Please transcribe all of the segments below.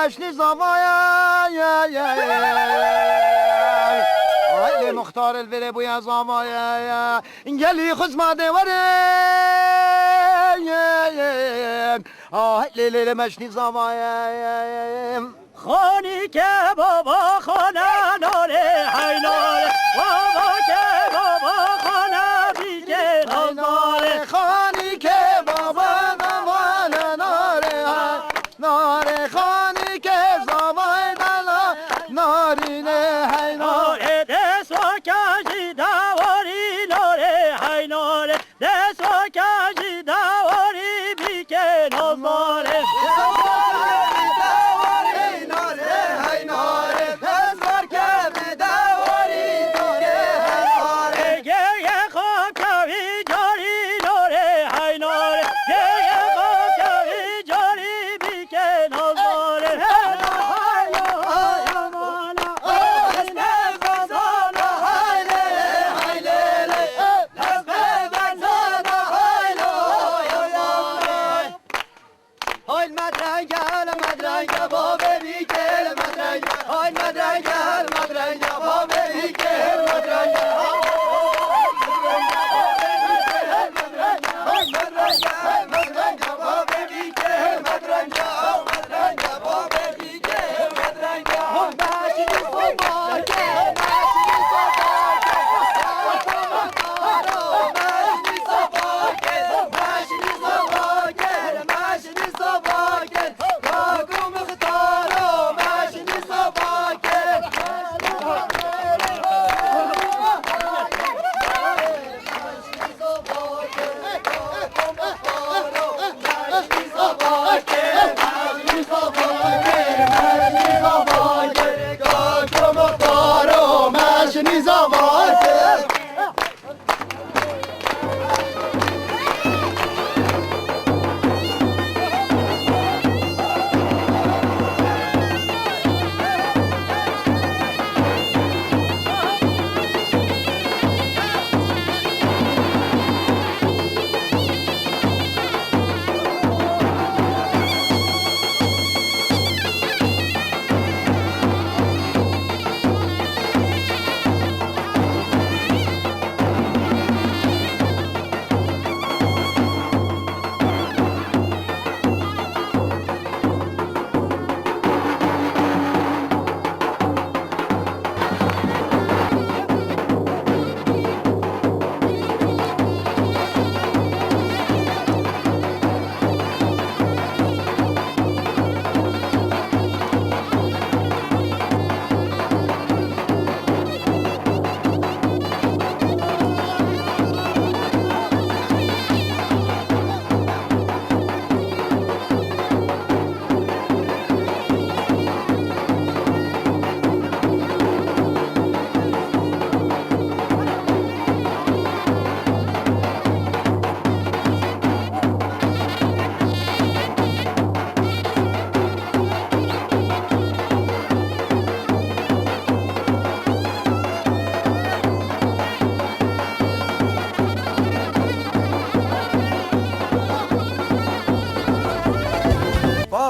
مشنی زوایا آیل مختار الوره بویا زوایا گلی خزماده وره آیل مشنی زوایا خانی که بابا خانه ناره های ناره بابا که بابا خانه بیگه ناره خانی که بابا نوانه ناره ناره خانی که زوای دلا نارینه های ناره دست و کجی دواری ناره های ناره دست و کجی دواری بیگه ناره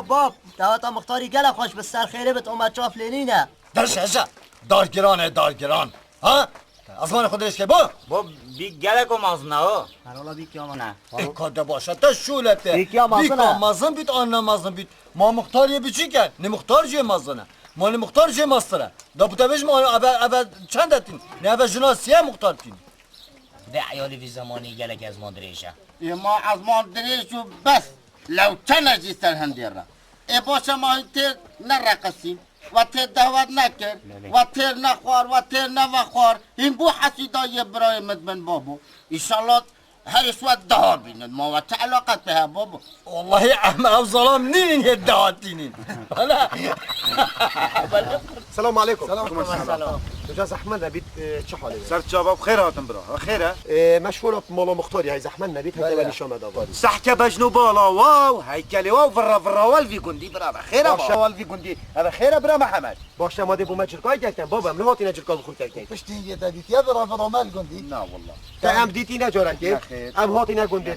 باب دعوت مختاری گله خوش به سر خیره بهت اومد چاف لینینه درشه دارگران ها از من خودش که با بی گله کم از نه حالا بی کیام نه کاده باشه تا شولته بی کیام مازن بیت آن نمازن بیت ما مختاری بیچی کن نه مختار جه مازنه ما نه مختار جه ماستره دا بوده ما اول چند دتین نه اول جناسیه مختار تین ده عیالی وی زمانی گله که از ما دریشه ما از ما دریشو بس لو كان جيسر هنديرا باشه ما تیر نرقصیم و تیر دعوت نکر و تیر نخوار و تیر نوخوار این بو حسیدای برای مدمن بابو ایشالله هر اسود ده بینن ما و چه علاقت به بابو والله احمد او ظلام نین هدهات دینین السلام عليكم سلام تو زحمت نبید چه حاله؟ سر جواب خیر هاتم برا خیره مشهور مولا مختاری های زحمت نبید هی ولی شما داد. سحکه بجنو بالا واو هیکلی واو ورال وی گندی برا خیره باشه وی گندی اما خیره برا محمد باشه ما دی بو مجرکای گفتم بابا من هاتی نجرکا بخور کردین پشتی یه دادیت یا برا مال گندی نه والله تا ام دیتی نجاره که ام هاتی نگندی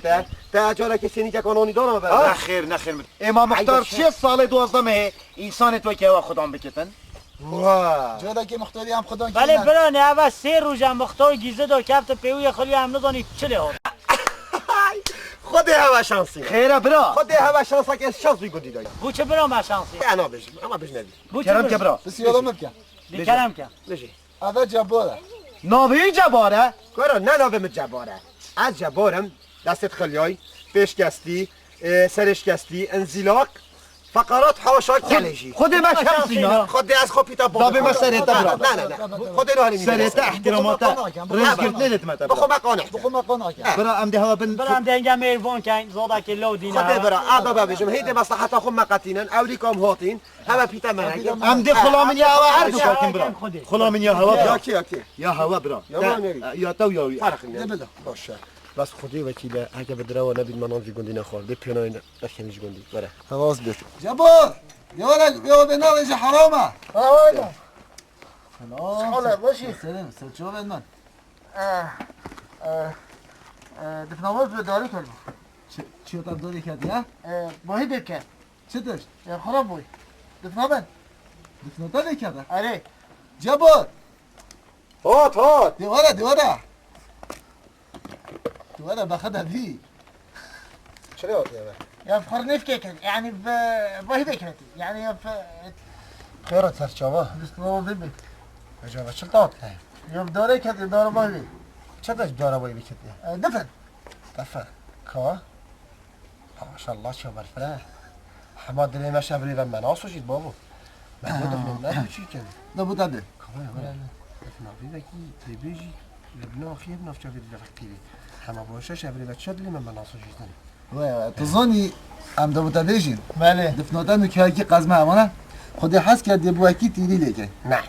تا اجاره که سینی که قانونی دارم برا نخیر امام مختار چه سال 12 انسان تو که خودم بکتن واه جدا که مختاری هم خدا بله برانه اول 3 روز مختار گیزه دار کفت پیوی خلی هم ندانی چله ها خود هوا شانسی خیره برا خود هوا شانسی که شانس بی گندی داری بو چه برام شانسی انا بجم اما بج ندی بو کرم که برا بسیار ممکن بیکرم که بجی اول جباره ناوی جباره کارا نه ناوم جباره از جبارم دستت خلیای پیشکستی سرشکستی انزلاق فقرات حواشا کلیجی خود ما شانسینا خود از خوپیتا بابا دابه ما سرتا برا نه خود اینو حالی سرتا احتراماتا رزگرت ندت متا بخو مقانع بخو ما قناع کرد برا ام ده هوا بن برام دنگه میروان کن زاده که لو دینه خود برا آبا بجم هیده مصلحت خو مقاتینن اولیکم هاتین همه پیتا منگه ام ده خلامن یا هوا هر دو کارتین برا خلامن یا هوا یا برا کی یا هوا برا یا تو یا فرق نمیده باشه بس خودی وکیله اگه به درو نبید منان وی گندی نخورده پیانای نخمیش گندی بره حواس بیت جبار یا ولد یا بنارج حرامه آولا حالا باشی سلام سلام من دفنامات به داری کردم چی تا داری کردی ها ماهی بکن چه داشت خراب بوی دفنامن دفناتا نکرده آره جبار هات دیواره بخدا فيه چرا هات یه یا خرنف کن یعنی ماهی بکرتی یعنی خیرت سرچاوا دستمو ببین اجابه چه داد یا داره کردی داره ماهی چه داشت داره بایی بکتی دفن دفع کوا ماشاءالله شو برفره حماد دلی ما شبری و مناسو شید بابو من دفنم نه چی کنی نبود ده کوا دفنافی بکی تریبیجی لبنا خیب نفچه فید لفکتیری همه باشه شبری و چه دلی من مناسو شید وای تظنی ام دبوتا بیجین بله دفناتن که کی قزمه امانه خودی حس کرد بو کی تیری لیکه نه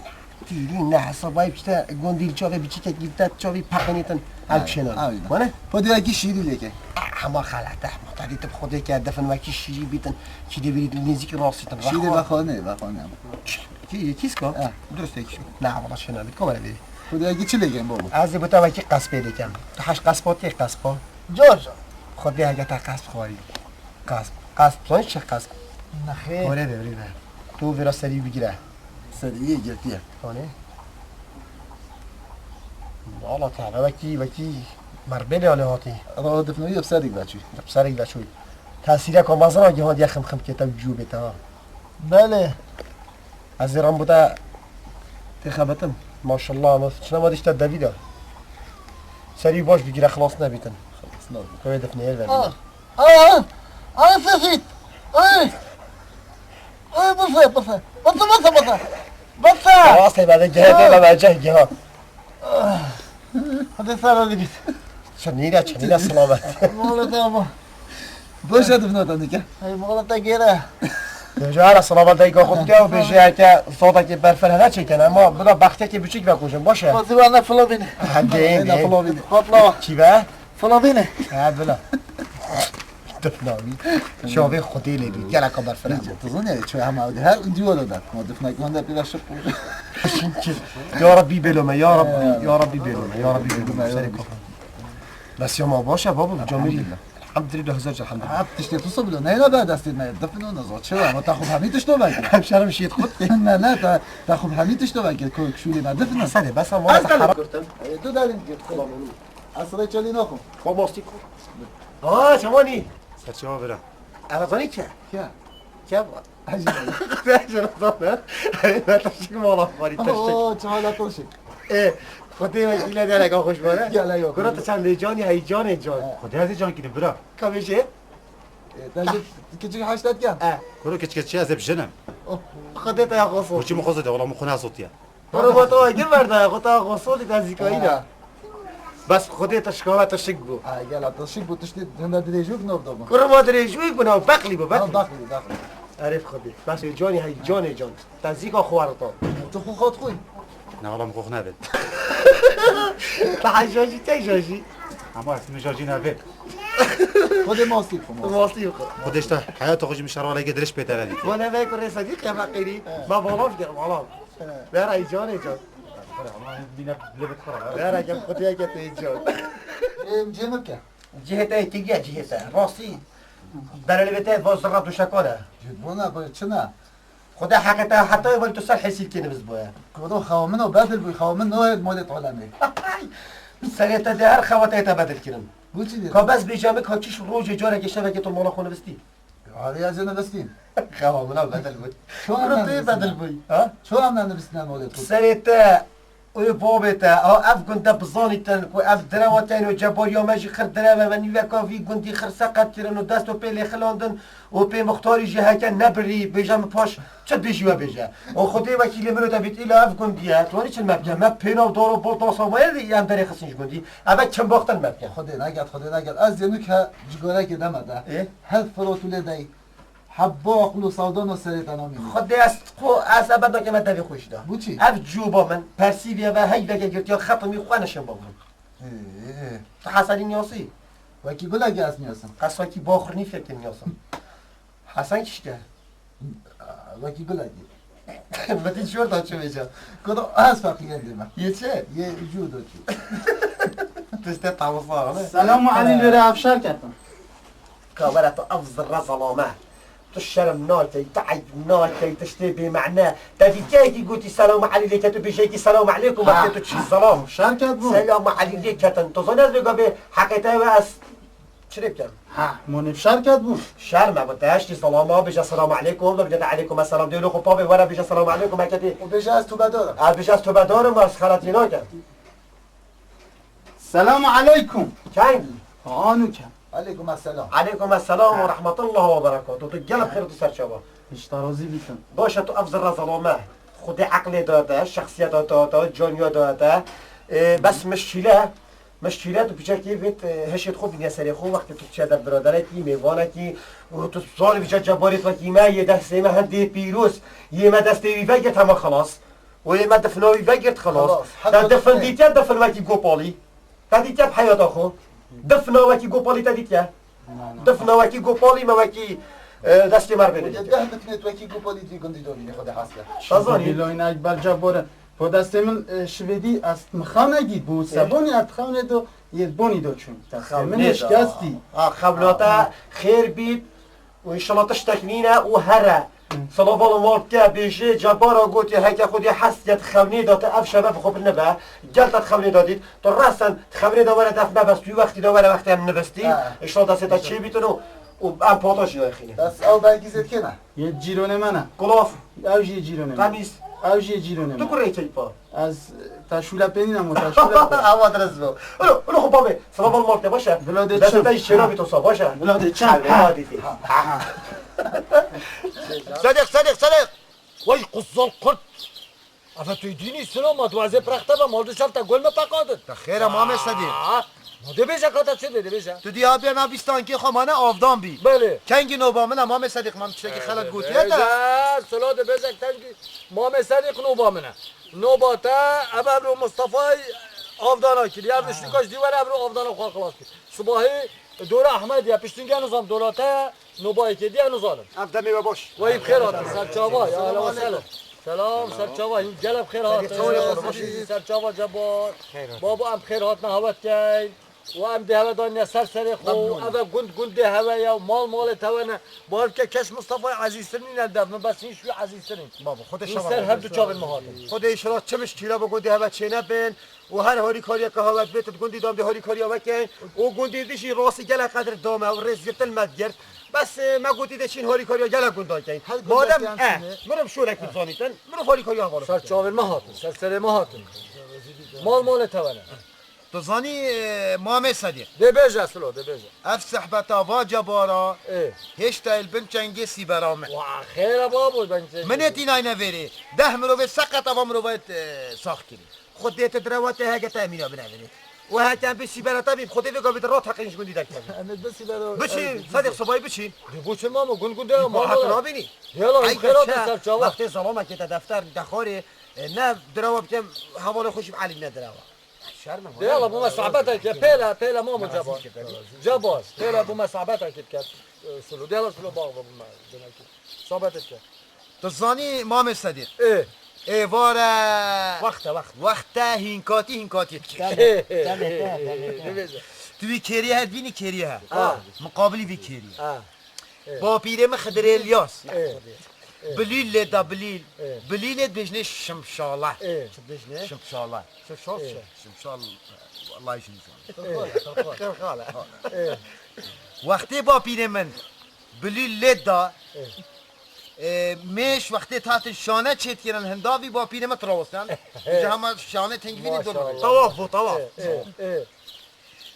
تیری نه حسابای بیشتر گندیل چاوی بیچی که گیفت چاوی پقنیتن الچنان مانه خودی کی شیری لیکه همه خلاته معتادی تو خودی که دفن وکی شیری بیتن چی دی برید نزدیک راستیتن شیری بخانه کی کیس کو درسته کی نه والله شنو بید کاملا بید خودی چی لیکن بابا از بوتا وکی قصب لیکم تو هش قصبات یک قصبا جوج خودی اگه تا قصب خواری قصب تو چه قصب نخیر کوره ببری نه تو ورا سری بگیره سریع گرتیه خانه والله تعالی وکی مربل آله هاتی راه دفنوی بسری بچی بسری بچوی تاثیر که مازن اگه هات یخم خم که تو جو بتا بله از ایران بوده تخبتم ماشاءالله ما شنو ما دشت دویدا سری باش بگیره خلاص نبیتن خلاص کوی دفنه ال فيفيت بس واسه بعد جهه بعد جهه هذا صار اللي بيت چنیده سلامت مولد اما باشه دفنات دیگه ای مولد غیره جوار سلامت دیگه خود که بشه که صوتا که برفره چکنه اما بلا بخته که بچیک بکوشم باشه بازی وانا فلوبینه هنده فلوبینه خاطلا چی به فلوبینه ها بلا دفناوی شاوی خودی لیبی گله که برفره تظنی چه هم عادی هر دیو داد ما دفنک من در پیش یا ربی بلومه یا ربی بلومه سری کن بس یا ما باشه بابا جامعی الحمدلله هزار الحمدلله تشتی تو صبح نه بعد دست نه دفنو نزاد چرا ما تاخذ حمیتش تو بگیر همشرم شید خود نه تاخذ حمیتش تو بگیر کشولی نه دفن سری بس ما حرام تو دارین اصلا چلی نخو خاموشی کن شمانی سرچه برا ارزانی که کیا عجیب نه نه تشک مالا فاری تشک چه حالت باشه خودی وکیل داره که خوش باره گله یا گرات چند جانی هی جان خودی از جان کیده برا کمیشه کچی 80 کم کرو کچی از بجنم خودت یا قصو وچی مخوزه ده والله مخونه صوتیه برو با تو اگه برده خودت قصو دی تزیکایی نه بس خودت اشکال تشک بو گله تشک بو تشتی هنده دریجوک نو دوم کرو ما دریجوی بنا بقلی بو بقلی داخلی عارف خودی بس جانی هی جان تزیکا خوارتا تو خود خوی نه والله مخوخ نبید تحجاجی تجاجی اما اسم جاجی نبید خود ماستیف ماستیف خودش تا حیات خوشی میشه رو لگه درش بهتره دید وانا فاكر صديقي يا فقيري ما بولوف قال والله لا راي جون جون لا راي كم خدي اجت جون جيمك جهته تيجي جهته راسي برای بته وزرا تو شکاره جدبونا بچنا خدا حقیقتا حتی اول تو سر حسیل کنه بس باید كودو خوامنو بدل بي خوامنو مولد علمي سریعتا ده هر خواته تا بدل کنم بوچی دي که بس بیجامه که چیش روز جاره گشته و که تو مالا خونه بستی هذه يا زين بستين خوامنا بدل بود شو عملنا بدل بود ها شو عملنا بستنا مولد سریعتا اوی بابتا اف گنده بزانی تن و اف درواتین و جبار یا مجی خر دروا و نیوه کافی گندی خر سقط کرن و دست و پیلی خلاندن و پی مختاری جه که نبری بیجام پاش چه بیجوا بیجا و خودی وکیل منو تبیت ایلا اف گندیه توانی چل مبکن مب پینا و دارو بول داسا باید یم داری خسنش گندی اول چند باختن مبکن خدي نقد از ينك جگوره که دمده ايه هل فروتو لدي حبا عقلو صودان و سريت انا مني خودی از ابدا که من دوی خوش دا بوچی اف جوبا من پرسیویا و هی وگه گرتی یا خطمی خوانشم با من ايه حسنی نیاسی وكي قولا جاس نياسم قصواکی باخرنی فکر نیاسم حسن کش که وكي قولا جي بدی جور دا چه بیجا كودو از فقيان ديما یه چه؟ يه جودو چي تسته تماصا نه؟ سلام علی لره افشار کردم كابرت أفضل رزلامة تشرم نالتي تعب نالتي تشتي بمعناه تبي كيكي قلتي سلام عليك تبي شيكي سلام عليكم ما كنتو تشي السلام شرکت بود سلام عليك تنتظر نزل قبل حكيتها بس شرب كم ها من شرکت بود شرم ما بدهشتي سلامة بيجا السلام عليكم ولا بيجا عليكم السلام ديلو خو بابي ورا بيجا السلام عليكم هكذا وبيجاز تو بدورم بيجا تو بدارم واس خلاتينا كم سلام علیکم كاين آنو کم عليكم السلام عليكم السلام ورحمة الله وبركاته تقلب خير تسر شباب اشترازی بیتم باشه تو افضل رزلامه خود عقل داده شخصیت داده جانیا داده بس مشکله تو پیچه که بیت هشت خوب بینی سری خوب وقتی تو چه در برادره کی میوانه کی و تو سال بیچه جباریت و کیمه یه دسته ما هندی پیروز یه ما دسته وی وگرت همه خلاص و یه ما دفناوی وگرت خلاص تا دفن دیتیا دفن وکی گوپالی تا دیتیا بحیات آخو دفنا وکی گوپالی تا دیتیا دفنا وکی گوپالی ما وکی دستی مر بده ده بتنت وكي قوبالي دي قندي دوري خدي حاسله تازانی بیلاین اکبر جباره با دست من شویدی از مخانگی بود سبانی از خانه دو یه بانی دو چون دست من اشکستی خبلاتا خير بيت وان شاء الله تشتكنينا وهرا صلوات الموت بيجي جبارا قلت هيك خدي حسيت خوني دات اف شباب خوب النبا قالت تخوني داديت تو راسن تخوني دوره دفنا بس في وقت دوره وقت هم نبستي ان شاء الله دست چی بیتونو و ام پاتاش یا خینه بس او برگیزت کنه یه جیرونه منه گلاف اوج یه جیرونه من قمیص اوج یه جیرونه تو من کره چی پا از تشوله پنینم و تشوله هوا درزو اولو خب بابا صلوات الموت باشه بلاد دست چم. تاش چرا بیتو باشه بلاد چم. صدق وای قصال قرد افا توی دینی سلام ما دوازه پرخته با مالدو شفتا گل مپاقادد خیر امام صدیق ده بیشه کاتا چه ده بیشه تو دیها بیا نبیستان که خمانه آفدان بی بله کنگی نوبامن امام صدیق من چکی خلق گوتیه ده بیشه سلا ده بیشه تنگی مام صدیق نوبا منه نوباتا ابرو مصطفی آفدانا کلی ابرو شنکاش دیوار ابرو آفدانا خواه خلاص کلی صباحی دور احمد یا پشتینگی نظام دولاتا نوبایی که دیه نظالم افدمی و باش وای بخیر آتا سرچاوا یا اهلا و سهلا سلام سرچاوا این جلب خیر هات سرچاوا جبار بابا ام خیر هات نهوت کن و ام ده هوا دانیا سر خو اوه گند ده هوا یا مال توانه باید که کش مصطفی عزیزترین ندف من بس این شوی عزیزترین بابا خودش این سر هر دو چاوین مهاتم خود ایشالا چه مشکیلا با گندی هوا چه نبین و هر هاری کاریا که هوا بیت گندی دام ده هاری کاریا وکن و گندی دیشی راسی گله قدر دامه و رزق المدگرد بس ما گوتی دچین هاری کاریا گله گندان کن مادم مرم شورک بزانیتن مرم هاری کاریا حواله سر چاوین مهاتم سر مهاتم مال توانه تو زانی محمد صدیق ده بیجه سلو ده بیجه اف صحبتا واجا بارا اه هشتا البن چنگی سی برامه و خیر بابا بنچه من تینای نویری ده مروه سقط و مروه ساخت کری خود دیت دروات هاگه تامینه بنویری و هکم بشی براتا بیم خودی بگو بید را تقینش گندی در کنی امید بسی برو بچین صدیق صبایی بچین دیگو چه ماما گنگونده ما حق را بینی یالا این خیرات سر چاوا وقتی ظلامه که دفتر دخاره نه دروا بکم حواله خوشی علی ندروا شرم يلا بو مسعبتك بيلا ماما جابوس بيلا بو مسعبتك كت سلو يلا سلو باغ بو ما صابتك تزانی مام صدیق ايه ایواره وقت هینکاتی توی کریه هد بینی کریه مقابلی وی کریه با پیرم خضر الیاس بلیل دا بلیل بجنه شمشاله شمشاله والله شمشاله وقتی با پیرم بلیل دا میش وقتی تحت شانه چیت کردن هنداوی با پیرم تراوستن اینجا همه شانه تنگوینی دور طواف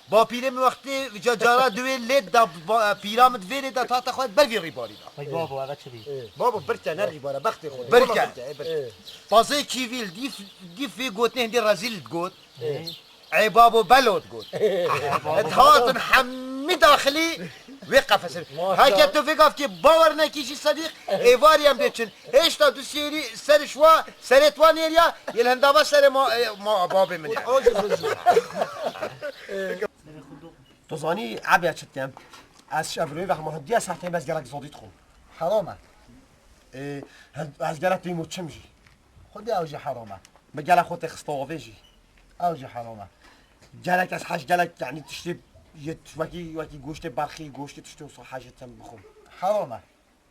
با پیرم وقتی جارا دوی لید دا پیرام دوی دا تحت خواهد برگی ریباری دا بابا هذا شدي بابا برکه نری باره بختی خود برکه تازه کیویل دی گوتنه هندی رزیل گوت ای بابو بلود گوت اتهاتن حمی داخلی وقف سر هاكي تو فيقف كي باور نكيشي صديق ايواري ام ديتشن ايش تا دو سيري سر شوا سرت وانيريا يلهندابا سر ما بابي من تزاني عبيات شتيم از شبروي وقت ما هديه ساعتين بس جالك زودي تخون حرامه از جالك تيمو تشمجي خدي اوجي حرامه ما جالك خوتي خستوفيجي اوجي حرامه جالك از حاج جالك يعني تشتي وكي گوشت برخی گوشت تشتو صو حاجتم بخون حرامه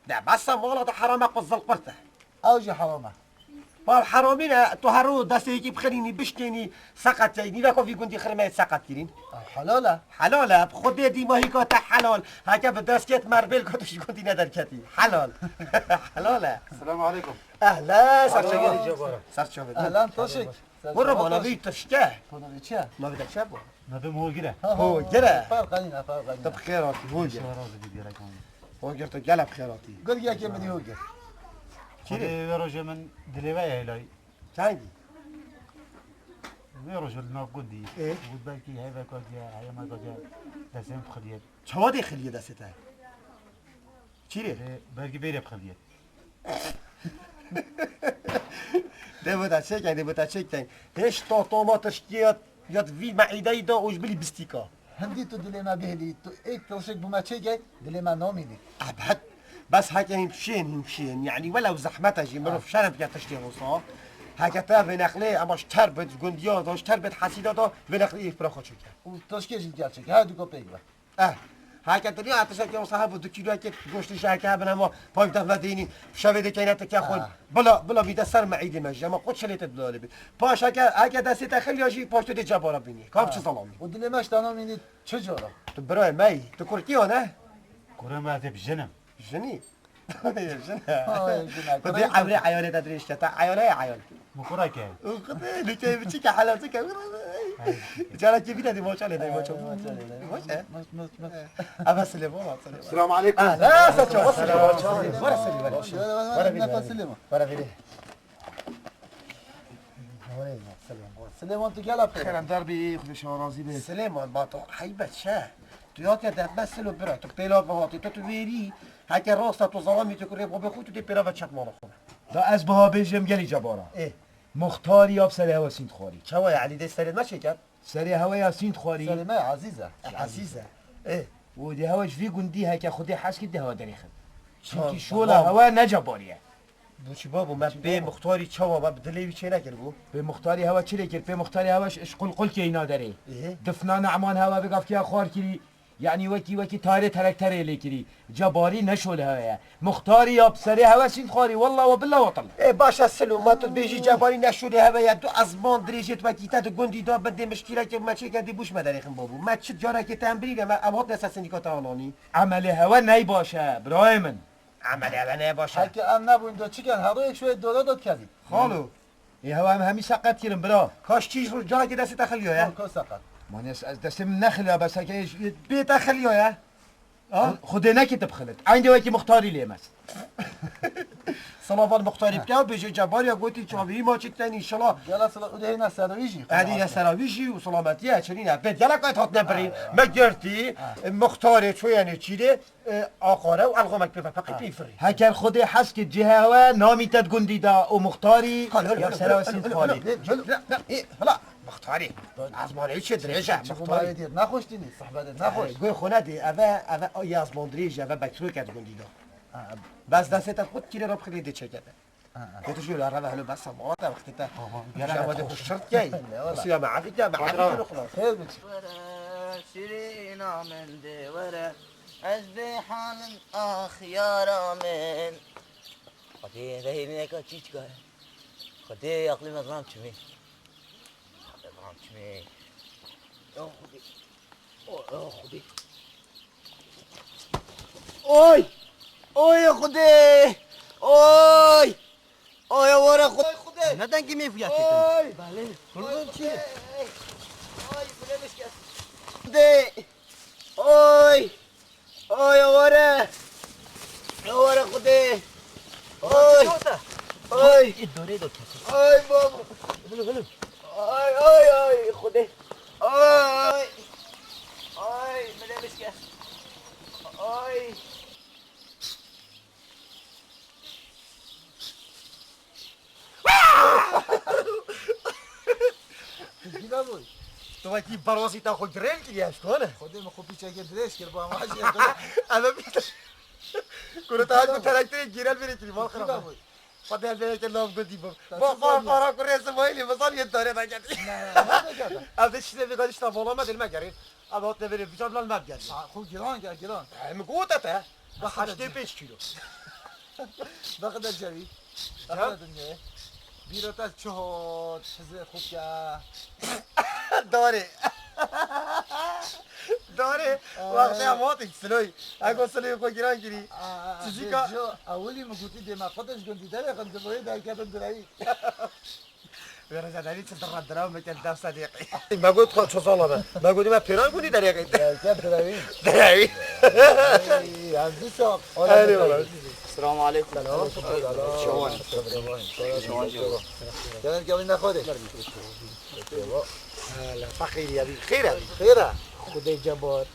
لا بس والله ده حرامه قزل قرته اوجي حرامه بال حرامين تو هرو دسته يجي بخليني بشتيني سقط جايني لكو في كنتي خرمه سقط كيرين حلاله خود دي ما هيك حلال هكا بدسكت مربل كنتش كنتي ندر كتي حلال حلاله السلام عليكم اهلا سرچو اهلا توشك برو بانا بي تشكه چه ما بدك شابو ما بهم هو كده هو جرا فرقني طب خيراتي هو جرا راضي بديرك هو جرت قلب خيراتي قل يا كم هو قل كده رجل من دليفاي هلاي تاني رجل ما قدي ايه قد بالكي هاي باكوجا هاي ما كوجا لازم بخليه شوادي خليه دسته چیره بالكي بيري بخليه ده بودا چکن هش تا طماطش یاد وی معیده دا اوج بلی بستیکا هندي تو دلما بهلي تو ايك توشك بما تشيجي دلما نوميني ابد بس هكا همشين يعني ولو زحمتها جي مرو في شرف يا تشتي وصا هكا تا بنقله اما اشتر بد گنديا دا اشتر بد حسيدا دا بنقله برا خو چكا و توشكي جي جالشك هادو كوبيغ هكا تري اتشك يا صاحب دو كيلو كيف گوشت شاكا بنما پاك دفله ديني شوي دي كينات كي خود بلا بيد سر معيده مج ما قد شليت دولبي باش هكا دسي تخلي يجي پاشتو دي جبارا بيني كاب چه سلامي و دلماش تنوميني چجورا تو برای ماي تو كورتيو نه كره ما تبجنم جني بدي عبري عيالي تدريش تا عيالي مكره كاي اللي كي بتشيك حلاوتك جالا كي بينا دي موشا دي موشا ابا سليمان السلام عليكم لا ساتشو ورا فيدي سليمان تو قلب خير خير دربي خذ شارازي به سليمان با تو حيبت شه تو يا كده مثل برا تو بيلا بهاتي تو ويري هكا راستا تو ظلامي تو كريب بخوت تو بيلا بچت مال خو دا از بها بجم گلی جبارا ايه مختاری آب سری هوا سینت خواری چوا علي دي سرد ما شكر سری هوا سینت خواری سليمان عزيزة عزيزه ايه و دی هواش فی گندی هکا خودی حس که دی هوا داری خد چونکی شولا هوا نجباریه بوچی بابو ما به مختاری چوا با بدلی چه نکر بو به مختاری هوا چی لکر به مختاری هواش اش قل که اینا داره ايه دفنان عمان هوا بگف که خوار کری یعنی وکی تاره ترکتره لیکری جباری نشول هوا مختاری آب سری هوا سینت خواری والله و بالله وطن ايه باشا سلو ما تو بيجي جباري نشوري هوا يا دو ازمان دريجت وكيتا دو گندي دا بده مشكله که ما چه کردی بوش مدارخم بابو ما چه جاره که تمبرينه ما امات نسا سندیکات آنانی عمل هوا نی باشه برای من عمل هوا نه باشه هكي ام نبوين دو چيكن هرو يك شوية دولار داد كذي خالو این هوا هم همی سقط کردم برا کاش چیز رو جاره که دست تخلیو یا كو سقط من از دستم نخلا بس هکه بيت تخلیو یا خود نکی تبخلت عندي وکی مختاری لیم است صلوات مختاری بکن بجه جبار یا گویی چابی ما چیتن انشالله گلا سلا اون هی نسرویجی هذه يا سراويجي وسلامتيها شرينا بيت يلا قاعد هات نبرين ما قرتي مختار شو يعني تشيلي آخره والغمك بفقط بيفري هکر خود هست که جهه و نامی تد گندی دا و مختاری یا سرا سید خالی لا لا مختاري از ما نيجي درجة مختاری دید نخوشتی نیست صحبت نخوش قوي خنادي أبا يا زمان دريجة أبا بكسوي كات قندي دا بس دستت خود كيلي رب خلي دي تشكده كنتشوف العربة هلو بس ما وقت تا يا شباب الشرط جاي بس يا معافيك يا معافيك خیر بچی شیرین آمنده وره از بیحان آخیار من خودی دهی نکا چی چکاره خودی اقلی مزرم چمی مزرم چمی یا خودی اوی اوی خودی اوی اوی وره خودی ندن که میفویت اوی بله کلون چیه اوی بلمش کس خودی اوی اوی وره وره خودی اوی اوی دوره دو کسی اوی بابا بلو بلو اوی اوی اوی خودی اوی اوی بلمش کس اوی گیلا بود تو وقتی برواسی تا خود درل کیش کنه خودی مخو پیچه که درش کرد با همه چیز اما بیت کنه تا هر تراکتور گیرل بره کی مال گیلا خراب بود خود هر بره که لام گدی با فارا کنه اسماعیلی مثلا یه داره نگردی نه از چیزی میگادش تا بالا ما دل مگرین اما هات نبره بیچار لال مگردی خوب گیلان کرد گیلان میگوته تا با 85 کیلو بقدر جوی بقدر دنیا بیرات از چهار چیز خوب که داره داره وقتی هم هات سلوی اگه سلوی خود گیران گیری چیزی که اولی مگوتی دیما خودش گندی داره خند باید در کردن درایی برای زدنی چه درد درام میکن دو صدیقی مگود خود چه ساله مگودی من پیران کنی دریقی کم دروی دریقی عزیزی صاحب السلام علیکم کردن که این نخوده فقیری ابی خیره خیره خدای جبار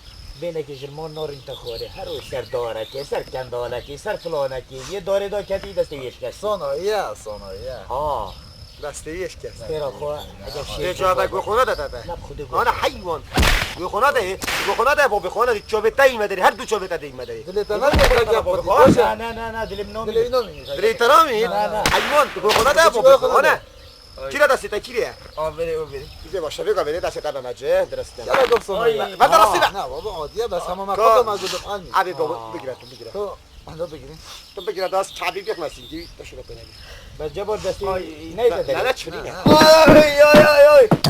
بینه که جرمان نار انتخاره هر روز سر دارکی سر کندالکی سر فلانکی یه داره دا کتی دسته ویش کسی صنایه آه دسته ایش کس تیرا خواه اگر شیر جواب گوخونه داده نب خود گفت انا حیوان گوخونه ده با بخونه دی چوبته ایمه داری هر دو چوبته دی ایمه داری دلت نمیاد نه دلم دل نامی اینو میگه دلی احترامی نه. حیوان گوخونه ده با بخونه کی را دسته کیه بره دیگه باشه بگو بره دسته تا مجه درسته یلا گفت صنایه من درسته نه بابا عادیه بس همه من خودم از دو قلمی ابی بابا بگیره تو اندو بگیریم تو بگیره دست چابی بیک مسیدی داشو بکنی بس جبار دستی نیده نه داری چونی نه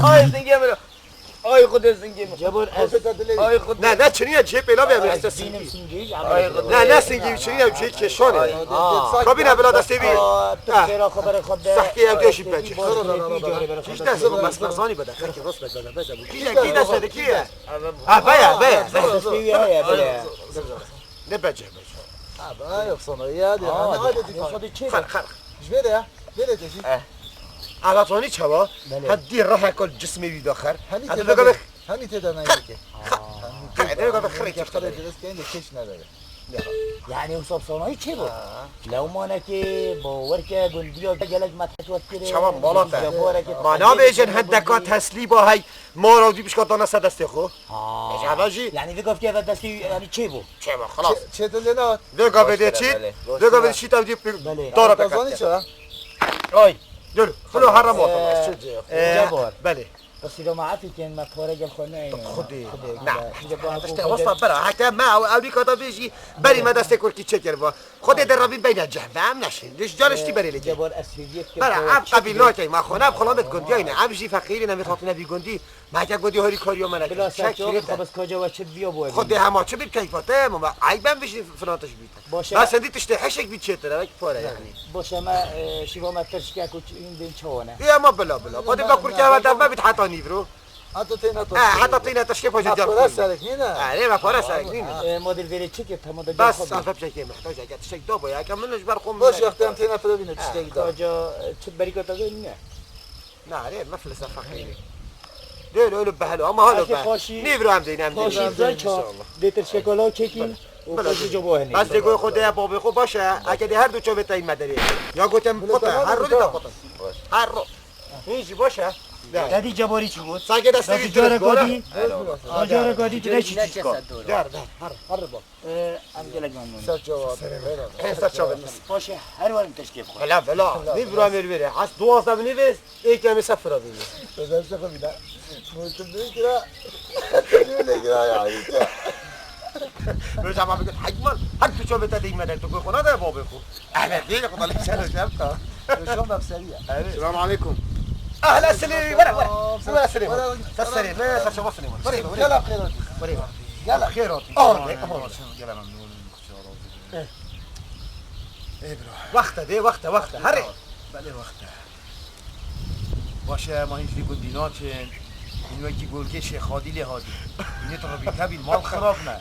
آی زنگی مرا آی خود زنگی مرا جبار از آی خود نه چونی جه پیلا بیام از است دینم سینگی سنگیج نه سینگی چونی هم چه کشونه کابینه بلا دسته بی تو تیرا خبر خود سختی هم دیوشی بچه هیچ هیچ دسته با مسمرزانی بده خیلی راست بگذاره بزنم کی دسته ده کیه بیا دستی های بله نه بجه آب صنایه دی انا عادی خود چی خلق بده بده تشی علاتونی چوا هدی راه کل جسمی بی داخل همین هدی تدا بگم همین تدا نمیگه هدی بگم خیلی که کفتاره درست که این کش نداره یعنی حساب صناعی چی بود؟ لو مانا که باور که گلدی ها گلک متحت وقت کرده چوام بالا تا مانا بیجن هندکا تسلی با هی ما را دی بشکا دانه سدسته خو جوابی یعنی بگفت که دستی یعنی چی بود؟ چه ما خلاص چه دلنا بگم بده چی بگم بده چی تا دی داره تازانی بکن چرا آی جلو خلو حرام جبار بله بس إذا ما عرفت كان ما تفرج الخناقة خدي نعم وصل برا حتى ما أولي كذا بيجي بري ما دست كوركي تشكر با خدي دربين بين الجهبة عم نشين ليش جالش تبري لي جبار أسفيديت برا عب قبيلة كي ما خنا بخلام بتجندي أنا عب جي فقير نبي خاطنا بيجندي ما جا جندي هاري كاريو منا بلا سكتور خبز كاجا وشد بيا بوي خدي هم شو بكيفاته ما عيبان بيجي فلانتش بيته بس أنت تشتحشك بيتشتر لك فورا يعني باشه ما شباب ما ترشكا كوت این دین چونه يا ما بلا خدي بقول كي هذا ما بيتحطني برو حتی تینا تو حتی تینا تشکیف ها جد پاره سرک نه آره ما پاره سرک نینه مادر ویلی چی که تمام بس صرفه بشکی محتاج اگر تشک دو باید اگر منش برخوم باش وقتی هم تینا تو ببینه چی دار کجا چه بریکو تا نه نه آره مفلس فقیری دل اولو بهلو اما حالو به نیبرو هم دینم خوشی زنچا دیتر شکلا کیکی و خوشی جو بوهنی بس دیگه خود بابی خوب باشه اگه هر دو چه بتاین مداری یا گفتم خود هر رو دیدم خود هر رو اینجی باشه دادی جباری چی بود ساگه دست دادی جاره گادی جاره گادی تو نشی چیز کن دار هر با ام گلگ ممنون سر جواب سر چاول باشه هر وقت تشکیف کن بلا نیبرو هم بره حس 12 بنویس یکی هم سفر رو بینی بذار چه خوبی نه ممکن بگیره بگیره یعنی که روز هم بگید حجمان هر پیچو بتا دیگه مدر تو خونه ده بابی خو اهلا دیگه خدا لك سر شب تا شلون بسريع السلام عليكم اهلا سليم ولا سليم سليم لا تشوف سليم يلا بخير يلا خيرات يلا ممنون وقته دی وقته هری بله وقته باشه ما هیچ لیگو دیناچن اینو کی گلگه شیخ عادی هادی اینه تو بی کبین مال خراب نه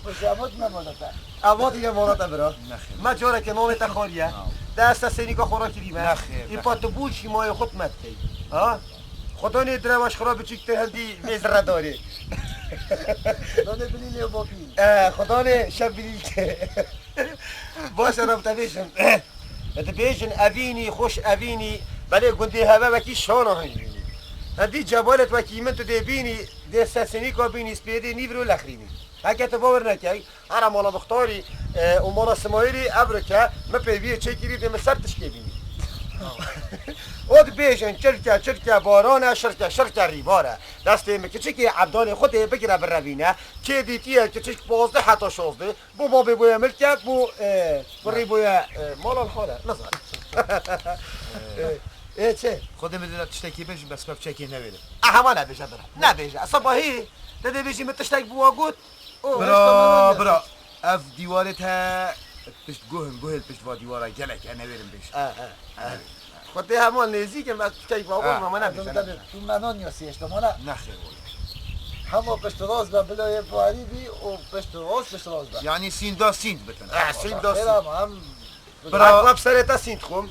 مش عمود نمونتا اما دیگه مالات برا نخیر ما جوره که نام تخالیه دست سینی که خوراکی دیمه نخیر این پات بوشی مای خود مدتی ها خدا ندره واش خراب چیکته هندی میزره داری دونه بلیلی و باقی خدا نه شب بلیل که باشه رفته بیشن بیشن اوینی خوش اوینی بله گندی هوا وکی شانه هنجینی هندی جبالت وکی من تو دی بینی دی سسینی که بینی سپیدی نیورو لخرینی اگه تو باور نکی هر مالا بختاری و مالا سمایری ابرکه ما پیوی چه گیری دم سرتش کی بینی اود بیشن چرکه بارانه شرکه ریباره دسته میکشه که عبدال خود بگیره بر روینه که دیتیه که چک 12 حتی 16 بو بابی بویا ملکت بو ریبویا مالا الحاله نظر چه خودم میدونم تشتکی بش بس باب چکی نویده اهما نبیشه برا نبیشه صباحی تدی بیشی متشتک بوا گود برا اف دیوارت ها پشت گوهل پشت با دیوارا گلک نویرم بش خود همان نیزی که من چکی بوا گود ما نبیشه تو منان یا سیشتمانه نخیر همه پشت راست به بلای پواری بی و پشت راست به یعنی سیندا سیند بتن سیندا خیرم هم برا اب سرتا سینت خوم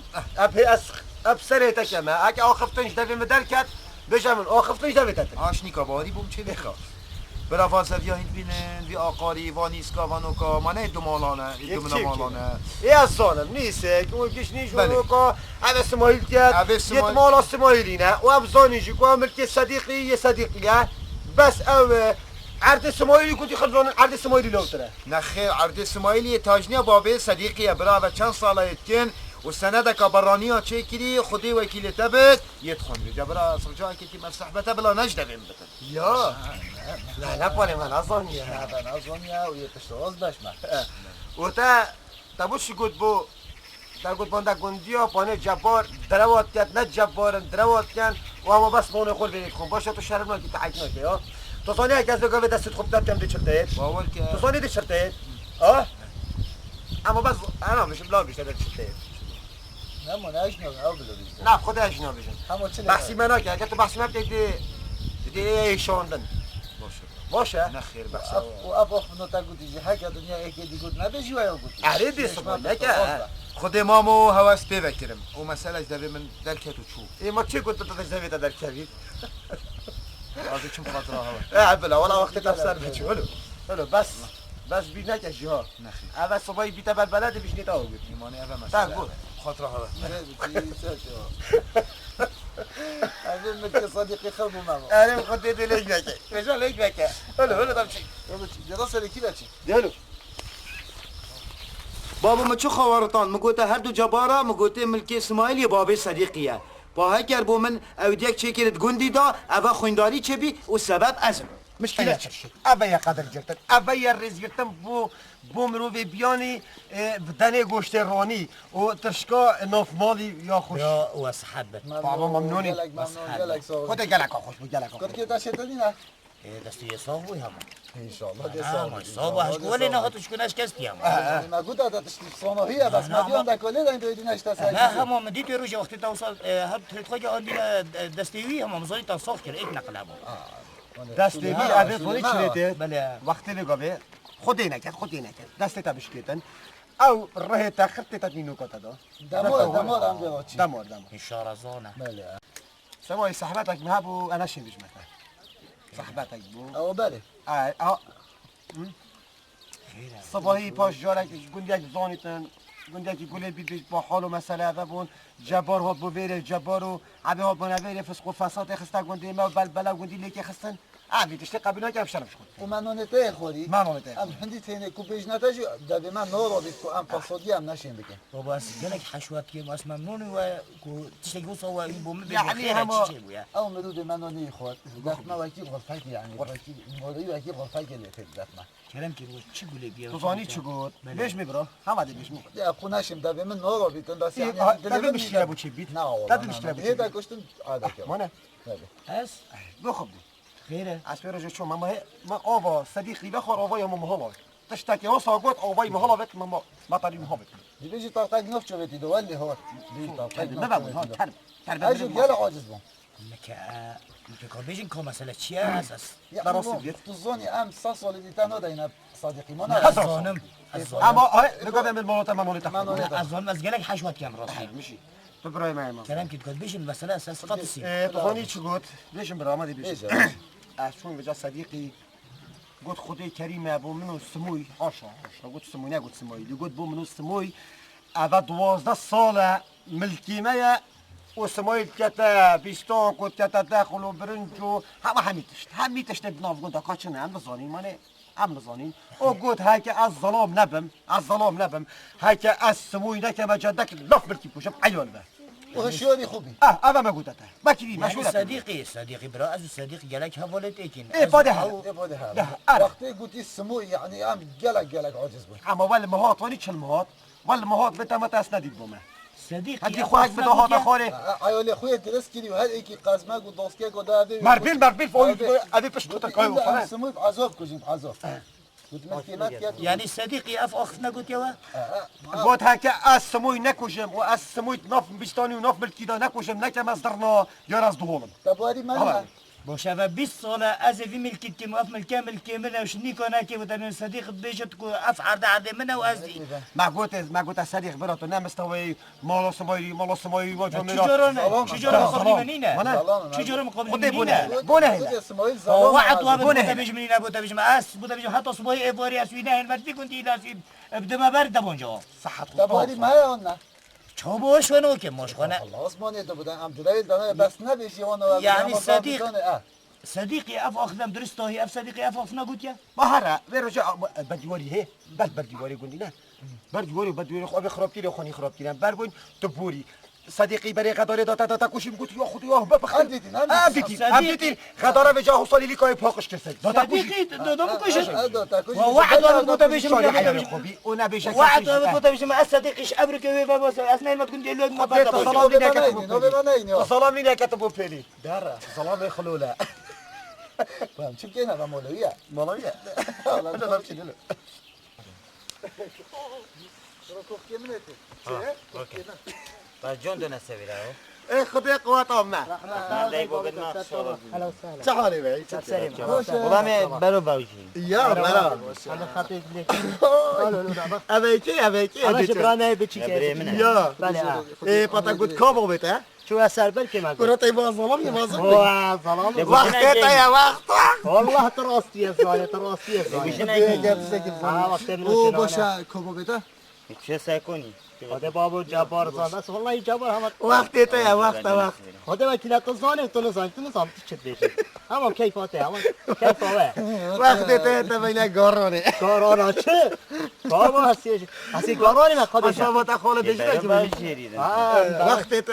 اب سرتا کما اگه آخفتنش دوی مدرکت بجمن آخفتنش دوی تتن آشنی کاباری بوم چه بخواد برا فلسفی هند بینن وی آقاری وانیسکا وانوکا منه دو مالانه ای از زانم نیسته که اون کشنیش وانوکا او سمایل کرد یه مالا سمایلی نه و اب زانیشی که عمل که صدیقی یه صدیقیه بس او عرض سمایلی کنتی خلزانن عرض سمایلی لوتره نخیر عرض سمایلی تاجنیا بابه صدیقیه برا و چند ساله کن و سنده که برانیا چه کری خودی وکیل تبت یدخون جا برا سرجان که من صحبته بلا نجده بیم بتن یا نه پانه من ازانیه من ازانیه و یه پشت راست بشمه و تا بوشی گود بو تا گود بانده گندیا پانه جبار دروات کد نه جبارن دروات کن و اما بس مونه خور بینید خون باشه تو شرم ناکی تحیک ناکی یا تو ثانی اگه از بگاه دستت خوب دادم دی چرتید باور که تو ثانی دی چرتید اما بس انا میشم لا بیشتر دی چرتید نه من اجنبی او بلو بیشتر نه خود اجنبی بیشن همه چه بحثی منا که اگه تو بحثی من دی ایشاندن باشه نخیر بحث و ابو نوتا گوتی جه هک دنیا یک دی گوت نبیجی و یا گوتی اره دی سمای نکه خود مامو هواس بکرم و مسئله دوی من درکت و چو ای ما چی گفت تو تجربه در کردی آزی چون خاطر هوا بلا ولا وقت تفسر بچه ولو بس بی نکشی ها نخیر اول صبحی بیت بلد بیش نیتا بود ایمانی اول tak مسئله بود خاطر هوا اول مت صديقي خربوا معه اره خود دی لیک بکه کجا لیک بکه ولو دم چی جدا سر کی بچی دیالو بابا ما چه خبرتان مگوته هر دو جبارا مگوته ملک اسماعیل بابی صدیقیه با هکر بو من اودیک چه کرد گندی دا اوا خوینداری چه بی و سبب ازم مشكلة أبا يا قدر جرتن أبا يا رز جرتن بو مروفي بياني بدني قوشت راني وترشكا نوف مالي يا خوش یا وصحبت بابا ممنوني ممنون گلک خدا جلك خوش بو جلك قد كده شتدينا دستی صاحب هم ان شاء الله دي ما صاحب هاش ولی نه هاتش کنش کستی هم ما قلت هذا تشتي صناعيه بس ما ديون ده كله ده انت ديناش تسال نه هم مدید روز وقتی توصل هر تلقای آن دستیوی هم مزاری تا صاف کرد ایک نقل هم دستی بی عدد ولی چلیته بله وقتی نگاه خودی نکرد دستی تا بشکیتن او راه تخت تا دینو کتا دا دمار هم جواد دمار اشاره زانه بله سمای صحبتك مهبو انا شي بيش مثلا صحبتك بو او بله صباحی پاش جارک گندیک زانیتن گندیک گله بیدش با حال و مسئله بون جبار هات بو ویره جبار و عبی هات بو نویره فسق و فساد خسته گندی ما بلبلا گندی لیکی خستن عبی دشتی قبیل که افشارم شکن و من نته خوری من نته ام هندی تینه کو پیش نتاجی دبی من نورو بیت کو ام فسادی هم نشین بکن بابا از گلک حشوات که واس ممنون و کو تشتي وصا و بوم يعني هم او مرود من نی خود دفما وکیل غرفتی یعنی وکیل مودی وکیل غرفتی که لیت دفما کلام که چی گوله بیا تو زانی چی گفت ليش میبرا همه دیش میبرا یا خوناشم دبی من نورو بیت بس یعنی دبی مشکل بو چی بیت نه والله دبی مشکل بو چی هدا کشتن عاده که مانه اس بخوب خیره اسپرا چون ما آوا صدیقی بخور آوا یا مهالا تشتكي هو صاغوت آوای مهالا بك ما طريق مهابط بيجي طاقة نفس شو بتي دولي هو بيجي طاقة ما بقول هون ترب اجي يلا عاجز بون لك كوبيجن كو مسألة شيء اساس لا راسي تظني ام ساسول دي تانو دينا صديقي ما انا اما نقعد من الموت ما مولي تحت اظن مسجلك حشوات كام راسي مشي تبراي معي كلام كده كوبيجن مسألة اساس قطسي تظني شو قلت ليش برامدي بيش شون بجا صديقي قلت خدي كريم ابو منو سموي حاشا قلت سموي نه قلت سموي اللي قلت بو منو سموي هذا 12 ساله ملكي مايا وسموي كتا بيستون كنت كتا داخل وبرنجو هميتش بناف قلت كاتشنا عم بزانين ماني عم بزانين وقلت هيك الظلام نبم هيك السموي نك ما جدك لف ملكي بوشم عيون به وهشوري خوبي هذا ما قلت بكري ما صديقي برا از صديقي قالك هولت اكين ايه فاده وقتي قلت السموي يعني ام قلق عاجز بون اما ولا مهات وني المهات ولا مهات بتا ما تسندي بوما صديقي هدي خوك بده هذا خوري ايوه اخويا درس كذي وهل ايكي قازما قد دوسكي قد هذا مربيل فوق ابي بشتوت كايو السموي بعذاب كوجين بعذاب يعني صديقي اف اخنا قلت يوا قلت هكا السموي نكوجم والسموي ناف بيستاني وناف بالكيدا نكوجم نك مصدرنا يراس دهولم طب هذه ما بوشافا 20 سنة أزفي ملكي تيموف ملكامل كامل وشنيكو ناكي ودن صديق بيجتكو أفعر عدي منه وأزدي ما قلت صديق براتو نمستوي مالو سماي وجو شجرة مقابل منينة شجرة مقابل منينة وعد وابد بيج منينة بوتا بيج ماس بوتا بيج حتى صباي إيفوري أسوينا المرتي كنت إذا في بدما برد بونجو صحة طب هذه ما هي شو بوش ونو كم مش خنا خلاص ما نيت بدنا عم جديد انا بس نبي شيء وانا يعني صديقي اف اخذم درسته هي اف صديقي اف اخنا قلت يا بهرة برجع بدي وري هي بدي وري قلنا لا بدي وري ابي خربتي لي خوني خربتي لي بربون تبوري صديقي بري غداري داتا كوشيم قلت يا خدي يا بخديتي غداره بجا وصلي لي كاي فوقش كسي صديقي دو بكوش وعد وابد بيش وانا بيش وعد وابد بيش ما صديقيش ابرك بس اثنين ما تكون دي له ما بعد سلامي لك كتبوا بيلي دار سلامي خلوله فهم شو كنا بمولويه انا ما بمشي له جون دون السبيل اهو ايه خذي قوات امه تعالي بعي والله ما بلو باوجي يا مرا انا خطيت لك ابيكي انا شكرا بتشي يا ايه بطا قلت كوبو بيتا شو اسال بالك ما كرة طيبة ظلمني ما ظلمني ظلمني وقتي يا وقت والله تراستي يا صالح تراستي يا صالح وباشا كوبو بيتا چه سکونی خدا بابو جبار زان بس والله جبار هم وقت يا وقت خدا وکیل تو نزان چه بشه اما کیفاته اما کیفاوه وقت تا بین گارانه چه بابا هستی گارانی من خدا شما تا خاله دجله که وقت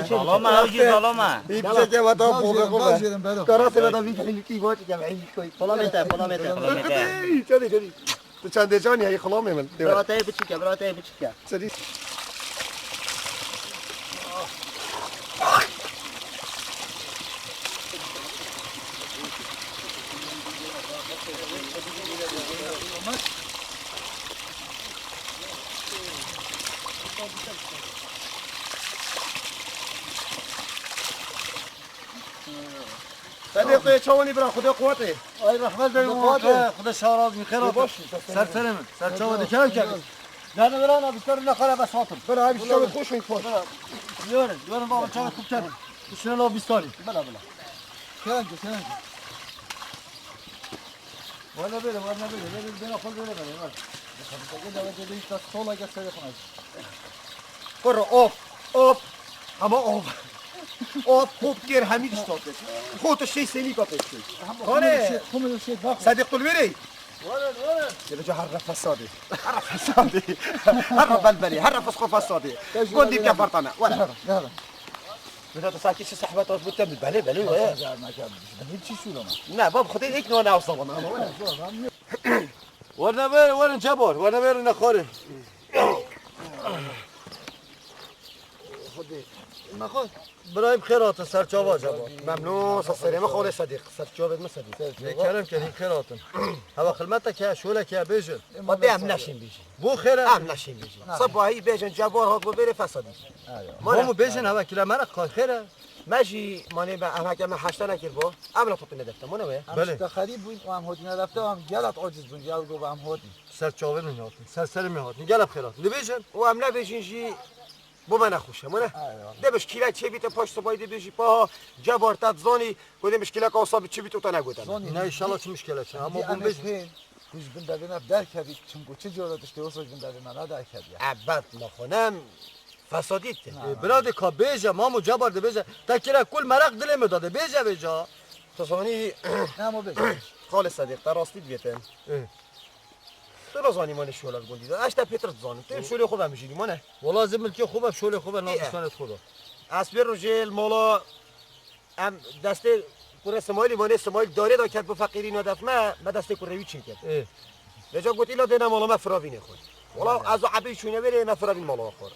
سلام اوجی سلام ایبسه که وتا فوق خوبه کارات وتا ویکلی کی واچ جمعی کوئی سلامت چلی تو چند جانی هی خلامه من براتای بچیکه سری صديقي تشاوني برا خذ قوتي ای رحمت داریم خدا شاراد میخیرات سر سرم سر چاوا دکرم کرد نه بران بیشتر نخوره بس خاطر برا هاي بشتغل خوش ويفوت بیارن بابا چاوا خوب کرد بسم الله بیستاری بلا کنج وانا بره بنا خود بره برا اوف اما اوف خوب كير حميد اشتاطه خوت الشيء سيني قطع الشيء هوني صديق الوري يرجع حرف فسادي حرف بلبلي حرف فسخ فسادي قول دي كفرتنا ولا بدها تساكي شي صحبات تثبت بلي لا باب خدي هيك نوع اوصل وانا جبر وانا نخوره خدي نخود برای خیرات سرچاوا جواب ممنون سلام خالي صديق سرچاوا ما صديق کلام که خیراتن هوا خدمتك که شوله که بیجن ما بهم نشين بيجي بو خیره ام نشين بيجي صباحي بيجن جبار هات ببره فسادي ما بیجن هوا کلا مرق خیره ماشي ماني بقى انا كمان حشتا نكير بو عملت طب ندفت مو نوي بله خرید بود و هم هودی ندفته و هم گلت عاجز بود گل گو هم هودی سرچاوا میاد سر میاد گلب خیرات بیجن و هم نبيجين جي بو من خوشه مونه ده مشکله چه بیت پشت باید بیشی پا جبار تزانی کدی مشکله که اصاب چه بیت تو نگودن نه ان شاء الله چه مشکله چه اما بون بیش کوش بنده بنا در کردی چون چه جوره داشته واسه بنده بنا در کردی عبد ما خونم فسادیت براد کا بیجا مامو جبار ده بیجا تکره کل مرق دل میداده بیجا تصانی نه مو بیجا خالص صدیق تراستی بیتن تو زانی مال شولا گوندی ده اشتا پیتر زانی تو شولی خوبم میشی مونه والله زمل که خوبه شولی خوبه ناقصانت خدا اسبر رجل مولا ام دسته کره سمایلی مانه سمایل داره دا کرد به فقیری ندف ما دسته کره وی چی کرد رجا گفت ایلا دینا مولا ما فراوینه خود والله از عبی شونه بره ما فراوین مولا خور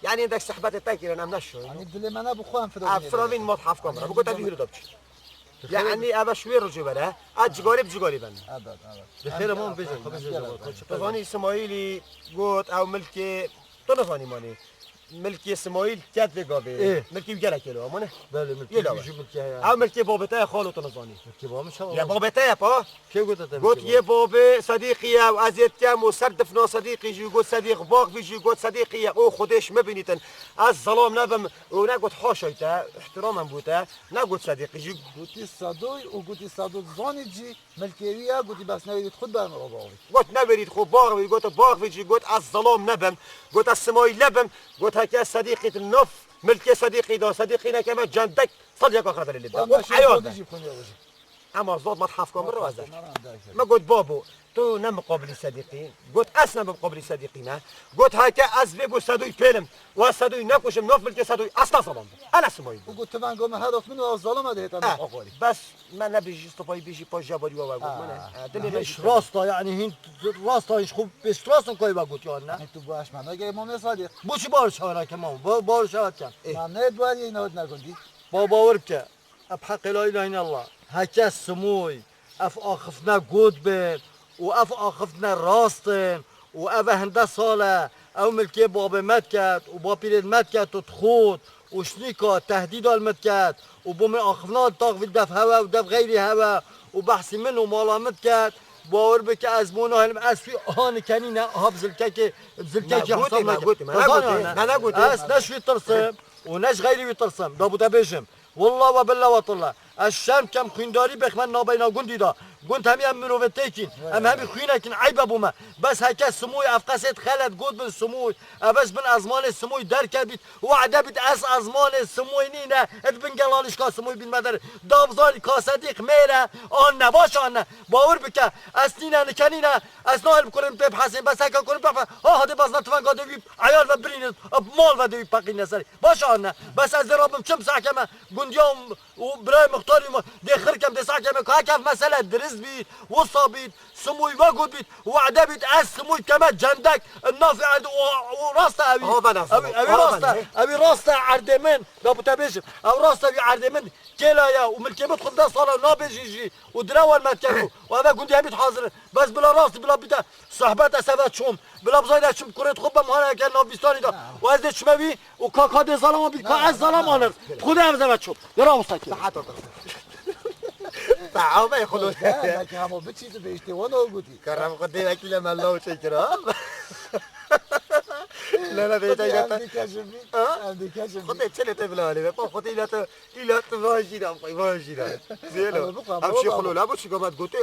يعني عندك سحبات التاكل انا منشو يعني دل ما انا بخوان فراوين متحف كاميرا بقول تبي هيرو دبش يعني ابا شوي رجبره اجغاري بجغاري بن بخير مون بيجن طبعا اسماعيلي قوت او ملكي طنفاني ماني ملكي اسماعيل كات لقابي ملكي بجلا كيلو امونه بله ملكي ملكي او ملكي بابته خالو طنفاني ملكي بابا مش يا بابته با كي قلت يا بابا صديقي وازيت كم وسردفنا صديقي جي قلت صديق باق بيجي قلت صديقي او خدش ما بينيتن الظلام نبم ونقول حاشيته احتراما بوته نقول صديقي جي قلت صدوي وقلت صدو زاني جي ملكيريا قلت بس نريد خد بقى مغباوي قلت نبريد خو باغ قلت باغ بيجي قلت الظلام نبم قلت السماي لبم قلت هكا صديقي النف ملكي صديقي دا صديقينا كما جندك صديق اخر اللي دا حيوان اما زود ما تحافظ مره وازك ما قلت بابو تو نم مقابل صديقي قلت اسنا مقابل صديقينا قلت هكا ازبي صدوي فيلم وصدوي نكوش نوف ملكي صدوي اصلا ظلام انا سماي وقلت من قوم هدف منه الظلام هذا انا بس ما نبيجي استفاي بيجي باش جابري وقلت ما دلش راستا يعني هين راستا ايش خوب بس راستا كوي بقول يا نه تو باش من اگه امام صادق بو چی بارش هارا که ما بارش هات کن من نه دواری اینا نگوندی با باور که اب حق لا اله الا الله هکه سموی اف آخفنا گود بید و اف آخفنا راستن و اف هنده ساله او ملکی باب مد کرد و با پیرد مد کرد و تخود و شنیکا تهدید آلمد کرد و با من آخفنا تاقوی دف هوا و دف غیری هوا و بحثی من و مالامد کرد باور بکه از مونا هلم از فی آن کنینه آب زلکه حساب نکرد نه نگوتی از نشوی ترسم و نش غیری ترسم دا بوده بیشم والله و بالله و طالله الشام کم خوینداری بخمن نابینا گندی دا گند همی هم مروته کن همی خوینه کن عیب بومه بس هکه سموی افقست خلد گود بن سموی بس بن ازمان سموی در کبید وعده بید از ازمان سموی نینه اد بن گلالش کا سموی بین مدر دابزاری کا صدیق میره آن نباش آن نه باور بکه از نینه نکنینه از نهل بکنیم پیب حسین بس هکه کنیم پیب ها هده باز نتوان گاده بی عیال و برین مال و دوی پاقین نسری باش آن نه بس از درابم چم ساکمه گندیام و برای مختاری ما دخر کم دساکمه که هکه مسئله درز عز بيت وصى بيت سموي وقود بيت وعدا بيت عز سموي كمان جندك النافع عند وراسته أبي راسته عردمن لابو تبيش أو راسته في عردمن كلايا وملكي بيت خد صلاة نابج يجي ودراول ما تكفو وهذا كنت هم حاضر بس بلا راس بلا بيتا صحبات أسبات شوم بلا بزايد شوم كرة خبة مهنا كان نافستاني دا وهذا شمبي وكاكاد سلام بيت كاعز سلام أنا خدها هم زمان شوم يرى مستكين تعاوب يخلون لك همو بچیز بهشتی وانا گویی كرم خدي لك لما الله شكرا لا لا بيتا يلا خدي تشلي تبلاني بقى خدي لا تفاجئنا فاجئنا زينو امشي خلول ابو شي قامت قلت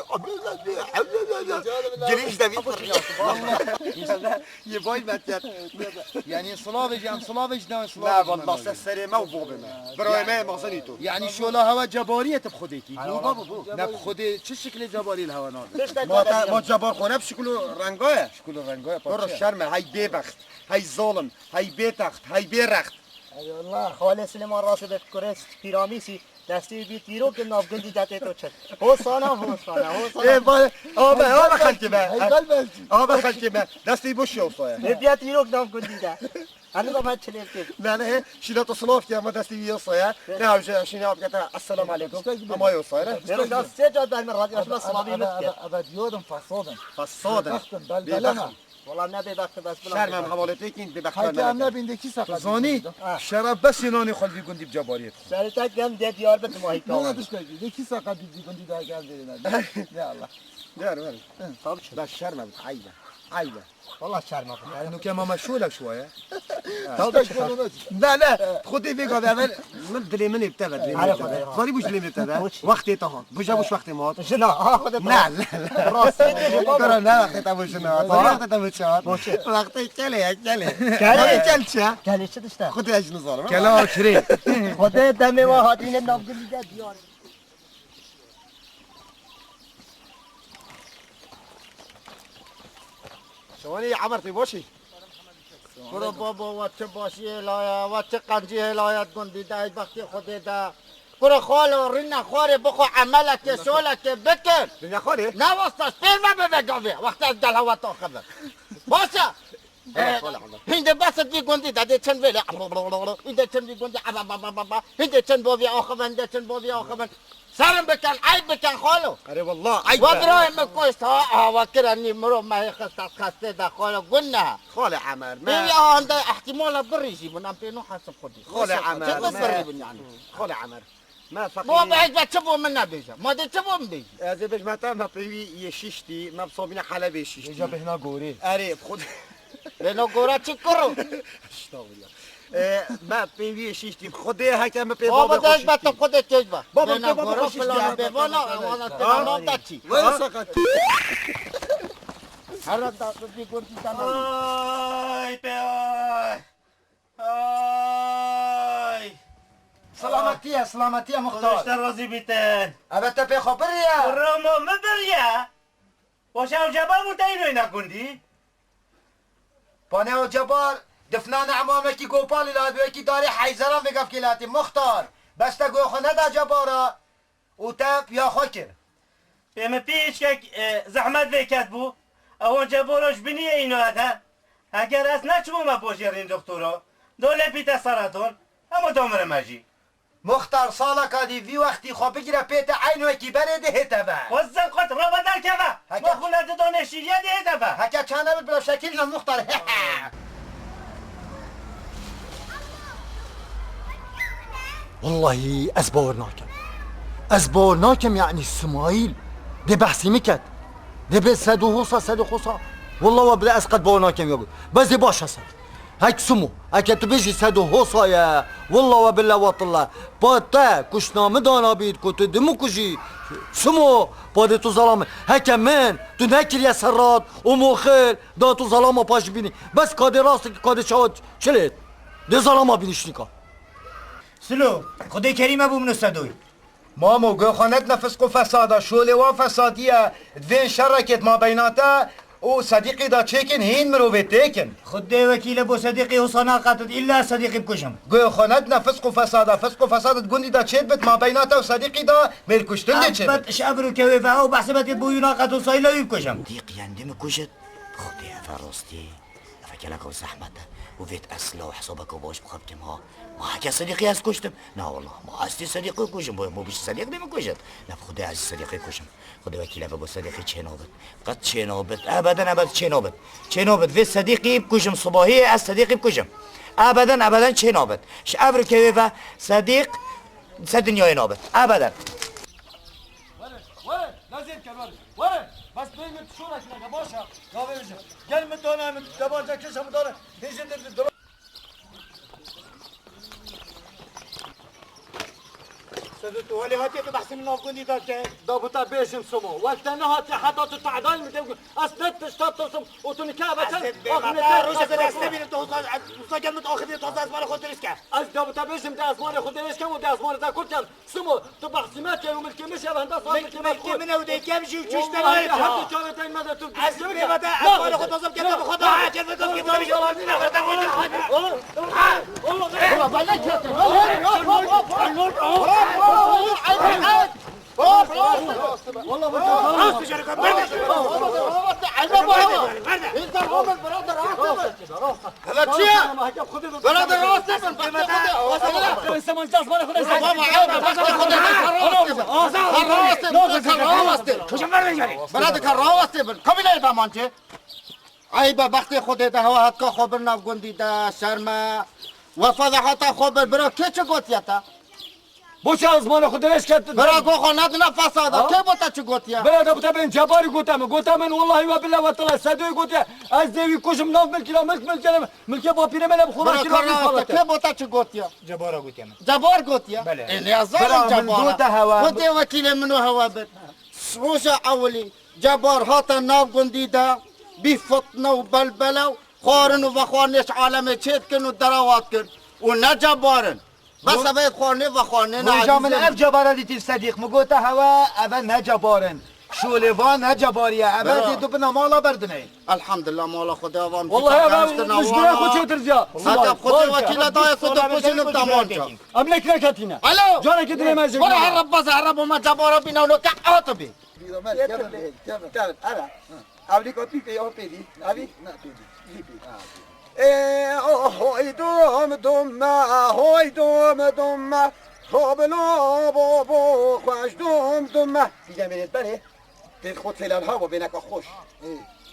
جريش دبي يباي متر يعني صلابج يعني صلابج ناس لا والله سسري موضوع بما براي ما مغزنيتو يعني شو لا هوا جبارية تبخديكي نب خدي چه شكل جباري الهوا ناد ما جبار خونه بشكل رنگاه برو شرم هاي ببخت هاي ظالم هاي بتخت هاي برخت والله خالد سلیمان راشد کرس پیرامیسی دستی بی تیرو که نافگندی داده تو چد حسانا ايه آبا خلکی آبا خلکی دستی بوشی اوصایا بیا تیرو که نافگندی ده هنوز هم چلیم که نه شیلا تصلاف که ما دستی بیوصایا نه شینا بگتا السلام علیکم اما یوصایا نه سه جا در من راضی اشما سلامی مت ابدیادم فسادن بلدنا والله نه ببخت بس شرمم حوالته که این ببخت حتی هم نبینده کی سقط زانی شرف بس نانی خالدی گندی بجباریت سرتا گم ده دیار به ماهی نه کاوه ندش کنی کی سقط دیگه در گرده یا الله دار بس شرمم عيبه والله شرمك انه كمان مشهوله شويه تاش کنونات لا خدي فيك هذا من دلي من ابتدى صاري بوش دلي ابتدى وقتي طهان بوجا بوش وقتي موت شنو خذ لا لا راسي ترى لا وقتي تبوش شنو وقتي تبوش وقتي كلي كلي شو تشتا خدي ايش نظام كلا شري خذ دمي وهاتين النافذ ديار شواني عمرتي بوشي برو بابا وچه باشی لایا وچه قنجی هلایت گندی دای وقتی خودی دا برو خال و رین خواره بخو عملک شولک بکن رین خواره؟ نه واسطاش پیر ما ببگاوی وقتی از دل هوا تا خبر باشه هنده بس دی گندی داده چند ویله هنده چند دی گندی هنده چند باوی آخوان هنده چند باوی آخوان سرم بکن عیب بکن خالو اره والله عيب وبراي ما كويس ها وكرني مرو ما هي خسته ده خالو قلنا خالي عمر ما يا عنده احتمال بريجي من ام بينو حسب خدي خالي عمر يعني خالي عمر ما فقط مو بعد بتشوفوا منا بيجا ما تشوفوا بيجي از بيج متى ما بيوي يشيشتي ما بصوبنا حلبي شيشتي اجا بهنا غوري اره خد لانه غورا تشكروا ما بيوي شيشتي خدي هكا ما بي بابا ده بس خد تجبا بابا غورا فلان بيوانا انا تاتشي وين سقط هرا دي كنتي تمام آی آی سلامتی مختار خودشتر رازی بیتن البته به خبریه رامو مبریا باشه او جبال بوده اینو اینا کندی بانه و جبال دفنان عمامه کی گوپالی لابیه کی داری حیزران بگف کلاتی مختار بس تا گوخو ندا جبارا او تا یا خوکر بهم پیش که زحمت وکت بو اون جبالش بینی اینو هده اگر از نچمو ما باشیرین دکتورا دوله پیت سرطان اما دامر مجی مختار سالا کادی وی وقتی خواب بگیره پیت عینو کی بره ده تبا وزن قط را بدل که ما خونت دانشیریه ده تبا هکا چانه بلا شکل نه مختار والله أزبورناكم يعني إسماعيل دي بحثي مكت دي بسدو خوصا والله وبلا أسقط بورناكم يقول بس دي باش أسد هيك سمو هيك تبيجي سدو خوصا يا والله وبلا وطلع باتا كشنا مدانا بيد كنت دمو كجي سمو بادي تو ظلام هيك من تو نكر يا سراد وموخيل دا تو ظلام باش بيني بس كادي راستك كادي شاد شلت دي ظلام بينشنيكا سلو خدای کریم ابو منصدوی مامو گو خانت نفسق و فسادا شوله و فسادیه دوین شرکت ما بیناتا او صدیقی دا چیکن هین مروی تیکن خدای وکیل بو صدیقی حسنا قطد الا صدیقی بکشم گوی خاندنا فسق و فساد گوندی دا چیت بت ما بینات و صدیقی دا میل کشتن دی چیت بت شابرو که و بحسبت بو يناقض سایلا بکشم ديق يندم كوشت خدي فروستي فكلك وزحمته وفيت أسلو حسابك وباش بخبتم ها ما حكى صديقي هز كشتم لا والله ما أستي صديقي كوشم مو بيش صديقي ما كوشت لا خدي عزيز صديقي كوشم خدي وكيل أبو صديقي تشينوبت قد تشينوبت أبدا تشينوبت في صديقي بكوشم صباحي صديقي بكوشم أبدا تشينوبت شعبر كيفا صديق سدنيا ينوبت أبدا لازم كمان وين بس بيمت شورك لك باشا يا بيجي قال من دونه من دباجة كيسة من دونه بيجي الدرا سدتو ولي هاتي بحسن من نافقوني داك ضابطة بيجم سمو وقت انا هاتي حتى تتعدل من تقول اسنت تشتت تصم وتنكابة روشة الاسلامي انت وصاجل متاخذ توزع اسمان خود ريسكا از ضابطة بيجم ده اسمان خود ريسكا وده اسمان ده كل كان سمو تبحثمات يا وملكي مش يا هندسة ملكي منه ودي كم شو وش تبغى حتى كانت ماذا تبغى اسمي بدا اسمان خود توزع كده بخدها حاجة كده ای با وقتی خودت هوا که خبر نگوندی ده شرم و فضحات خبر برا که چه گوتیا تا بوش ازمان خود رش کرد برا گو خواند نه فسادا که بوتا چه گوتیا برا ده بوتا بین جباری گوتم والله و بالله و تعالی صدوی گوتیا از دیوی کشم ناف ملکی با پیره من بخورا که بوتا چه گوتیا جبارا گوتیم جبار گوتیا بله این ازار جبار خود وکیل منو هوا بد روز اولی جبار هاتا ناف گندیده بی فتنه و بلبله و خارن و خارنش عالم چید کن و دراوات کن و نه جبارن بس باید خارنه و خارنه نه مرجا من اف جباره دیتی صدیق مگوتا هوا اول نجبارن شولوان نجباریه اول دیدو بنا مالا بردنه الحمدلله مالا خدا وام والله انا مشكله خود شو ترجع حتى خود وكيل داي خود بوشن بدامون املك نكاتينا الو جانا كده ما ولا هرب زهرب وما جباره بينا ولو كعاطبي ابلیکو پیپی او پیدی ابی نه پیدی هوی دوم خابلا بابا خوش دوم دیگه میرید بله دل خود فعلا ها و بینک خوش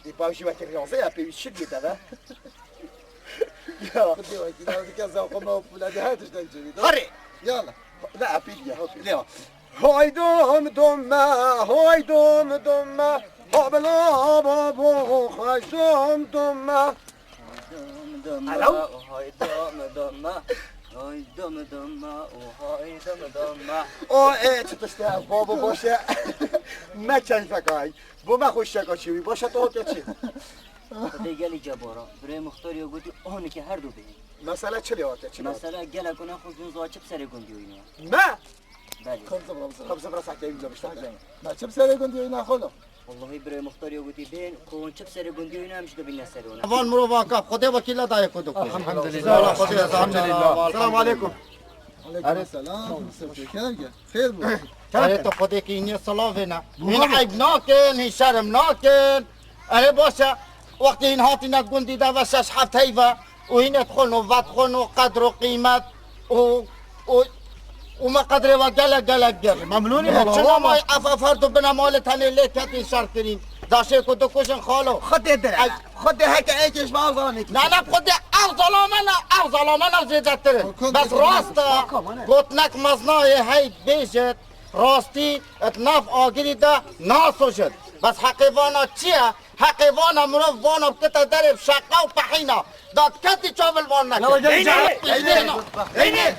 دی باوشی وقتی ریاضه اپی شد دیده و یا خودی وقتی دارم که زاقم و فولادی هاتش نجوری هری یالا لا اپی یا هوی دوم هابلا بابا خوش دوم الو های دوم او چه تسته بابا باشه مکن فکای بو ما خوش شکا چیوی باشه تو چی خدای گلی جبارا برای مختاری گوتی اون که هر دو بینی مسئله چه لیاته چی مسئله گله کنه خود جون چه سر گندی اینا نه بله خب زبر ساعت اینجا بشتم نه چه سر گندی اینا خدا والله برای مختاری گوتی بین کون چه سر گندی اینا میشه بین سر اون وان مرو واقع خدا وکیل دای خود الحمدلله السلام علیکم علیکم السلام خیر بود اره تو خودی که این سلام نه این عیب ناکن این شرم ناکن اره باشه وقتی این هاتی نگوندی ده و شش هفت هیوه و این ادخون و ودخون و قدر و قیمت و ما قدر و گلک گل ممنونی چرا ما افردو بنا مال تنه لیکتی شرط کریم داشه کدو کشن خالو خود هک ایکش با افغانی نه خود افضلامن زیدت تره بس راست گوتنک مزنای هی بیشت راستی اتناف آگیری ده ناسو شد بس حقیوانا چیه؟ حقیوانا مرو وانا بکتا درب شقا و پحینا داد کتی چاول وان نکن اینه